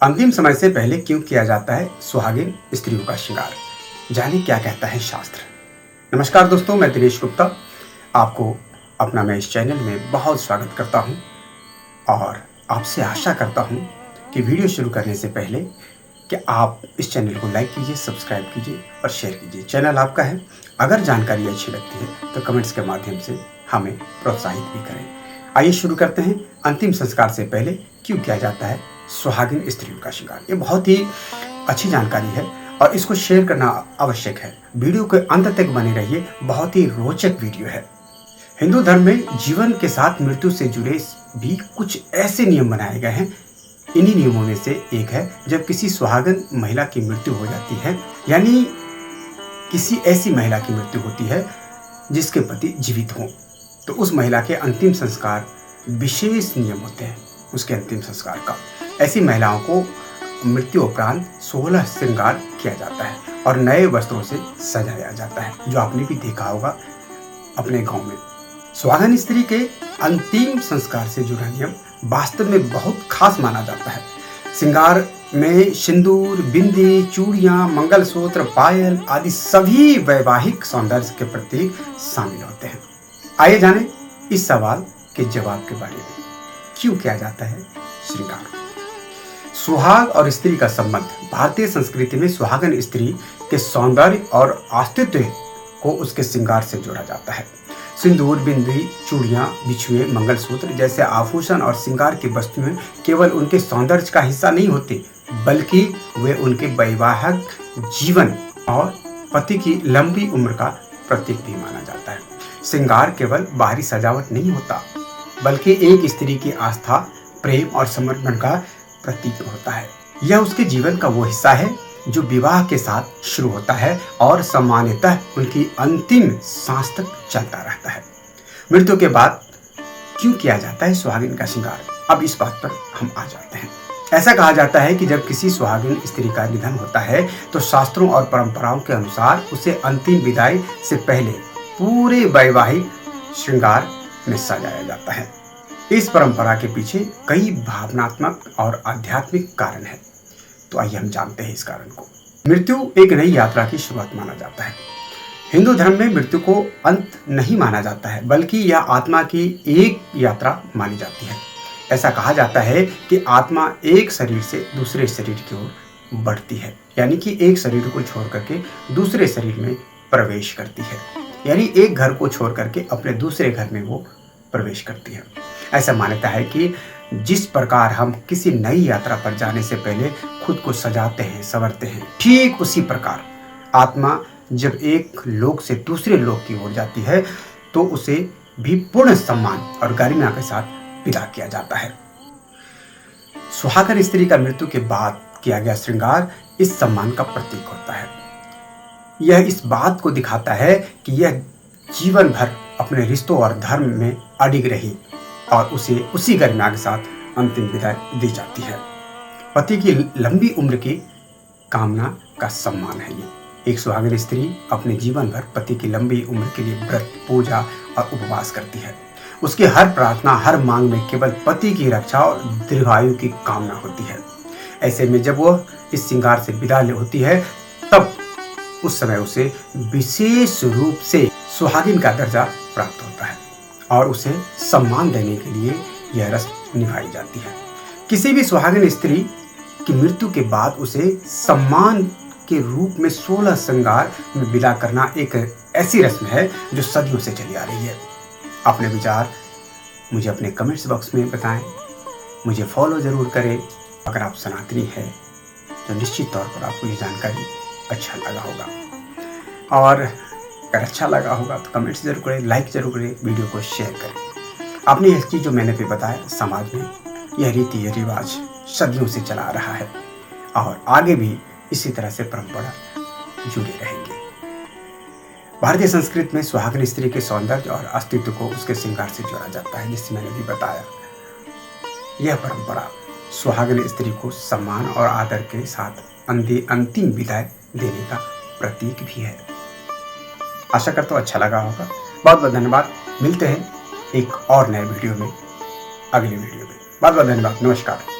अंतिम समय से पहले क्यों किया जाता है सुहागिन स्त्रियों का श्रृंगार? जाने क्या कहता है शास्त्र। नमस्कार दोस्तों, मैं दिनेश गुप्ता आपको अपना मैं इस चैनल में बहुत स्वागत करता हूं और आपसे आशा करता हूं कि वीडियो शुरू करने से पहले कि आप इस चैनल को लाइक कीजिए, सब्सक्राइब कीजिए और शेयर कीजिए। चैनल आपका है। अगर जानकारी अच्छी लगती है तो कमेंट्स के माध्यम से हमें प्रोत्साहित भी करें। आइए शुरू करते हैं। अंतिम संस्कार से पहले क्यों किया जाता है सुहागिन स्त्रियों का श्रृंगार? ये बहुत ही अच्छी जानकारी है और इसको शेयर करना आवश्यक है। वीडियो के अंत तक बने रहिए, बहुत ही रोचक वीडियो है। हिंदू धर्म में जीवन के साथ मृत्यु से जुड़े भी कुछ ऐसे नियम बनाए गए हैं। इन्हीं नियमों में से एक है जब किसी सुहागन महिला की मृत्यु हो जाती है, यानी किसी ऐसी महिला की मृत्यु होती है जिसके पति जीवित हों, तो उस महिला के अंतिम संस्कार विशेष नियम होते हैं उसके अंतिम संस्कार का। ऐसी महिलाओं को मृत्यु उपरांत 16 श्रृंगार किया जाता है और नए वस्त्रों से सजाया जाता है, जो आपने भी देखा होगा अपने गांव में। सुहागन स्त्री के अंतिम संस्कार से जुड़ा नियम वास्तव में बहुत खास माना जाता है। श्रृंगार में सिंदूर, बिंदी, चूड़ियां, मंगलसूत्र, पायल आदि सभी वैवाहिक सौंदर्य के प्रतीक शामिल होते हैं। आइए जानें इस सवाल के जवाब के बारे में। क्यों किया जाता है श्रृंगार? सुहाग और स्त्री का संबंध। भारतीय संस्कृति में सुहागन स्त्री के सौंदर्य और अस्तित्व को उसके श्रृंगार से जोड़ा जाता है। सिंदूर, बिंदी, चूड़ियां, बिछुए, मंगलसूत्र जैसे आभूषण और श्रृंगार की वस्तुएं केवल उनके सौंदर्य का हिस्सा नहीं होती, बल्कि वे उनके वैवाहिक जीवन और पति की लंबी उम्र का प्रतीक भी माना जाता है। श्रृंगार केवल बाहरी सजावट नहीं होता, बल्कि एक स्त्री की आस्था, प्रेम और समर्पण का प्रतीक होता है। यह उसके जीवन का वो हिस्सा है जो विवाह के साथ शुरू होता है और सामान्यतः उनकी अंतिम सांस तक चलता रहता है। मृत्यु के बाद क्यों किया जाता है सुहागिन का श्रृंगार? अब इस बात पर हम आ जाते हैं। ऐसा कहा जाता है कि जब किसी सुहागिन स्त्री का निधन होता है तो शास्त्रों और परंपराओं के अनुसार उसे अंतिम विदाई से पहले पूरे वैवाहिक श्रृंगार में सजाया जाता है। इस परंपरा के पीछे कई भावनात्मक और आध्यात्मिक कारण हैं। तो आइए हम जानते हैं इस कारण को। मृत्यु एक नई यात्रा की शुरुआत माना जाता है। हिंदू धर्म में मृत्यु को अंत नहीं माना जाता है, बल्कि यह आत्मा की एक यात्रा मानी जाती है। ऐसा कहा जाता है कि आत्मा एक शरीर से दूसरे शरीर की ओर बढ़ती है, यानी कि एक शरीर को छोड़ करके दूसरे शरीर में प्रवेश करती है, यानी एक घर को छोड़ करके अपने दूसरे घर में वो प्रवेश करती है। ऐसा मान्यता है कि जिस प्रकार हम किसी नई यात्रा पर जाने से पहले खुद को सजाते हैं, संवरते हैं, ठीक उसी प्रकार आत्मा जब एक लोक से दूसरे लोक की ओर जाती है तो उसे भी पूर्ण सम्मान और गरिमा के साथ विदा किया जाता है। सुहागन स्त्री का मृत्यु के बाद किया गया श्रृंगार इस सम्मान का प्रतीक होता है। यह इस बात को दिखाता है कि यह जीवन भर अपने रिश्तों और धर्म में अडिग रही और उसे उसी गरिमा के साथ अंतिम विदाई दी जाती है। पति की लंबी उम्र की कामना का सम्मान है ये। एक सुहागिन स्त्री अपने जीवन भर पति की लंबी उम्र के लिए व्रत, पूजा और उपवास करती है। उसकी हर प्रार्थना, हर मांग में केवल पति की रक्षा और दीर्घायु की कामना होती है। ऐसे में जब वह इस श्रृंगार से विदा होती है तब उस समय उसे विशेष रूप से सुहागिन का दर्जा प्राप्त होता है और उसे सम्मान देने के लिए यह रस्म निभाई जाती है। किसी भी सुहागिन स्त्री की मृत्यु के बाद उसे सम्मान के रूप में 16 श्रृंगार में विदा करना एक ऐसी रस्म है जो सदियों से चली आ रही है। अपने विचार मुझे अपने कमेंट्स बॉक्स में बताएं। मुझे फॉलो जरूर करें। अगर आप सनातनी हैं तो निश्चित तौर पर आपको ये जानकारी अच्छा लगा होगा और अगर अच्छा लगा होगा तो कमेंट्स जरूर करें, लाइक जरूर करें, वीडियो को शेयर करें। आपने यह चीज़ जो मैंने भी बताया, समाज में यह रीति रिवाज सदियों से चला रहा है और आगे भी इसी तरह से परंपरा जुड़े रहेंगे। भारतीय संस्कृति में सुहागिन स्त्री के सौंदर्य और अस्तित्व को उसके श्रृंगार से जोड़ा जाता है, जिससे मैंने भी बताया। यह परंपरा सुहागिन स्त्री को सम्मान और आदर के साथ अंतिम विदाई देने का प्रतीक भी है। आशा करता हूँ अच्छा लगा होगा। बहुत बहुत धन्यवाद। मिलते हैं एक और नए वीडियो में, अगले वीडियो में। बहुत बहुत धन्यवाद। नमस्कार।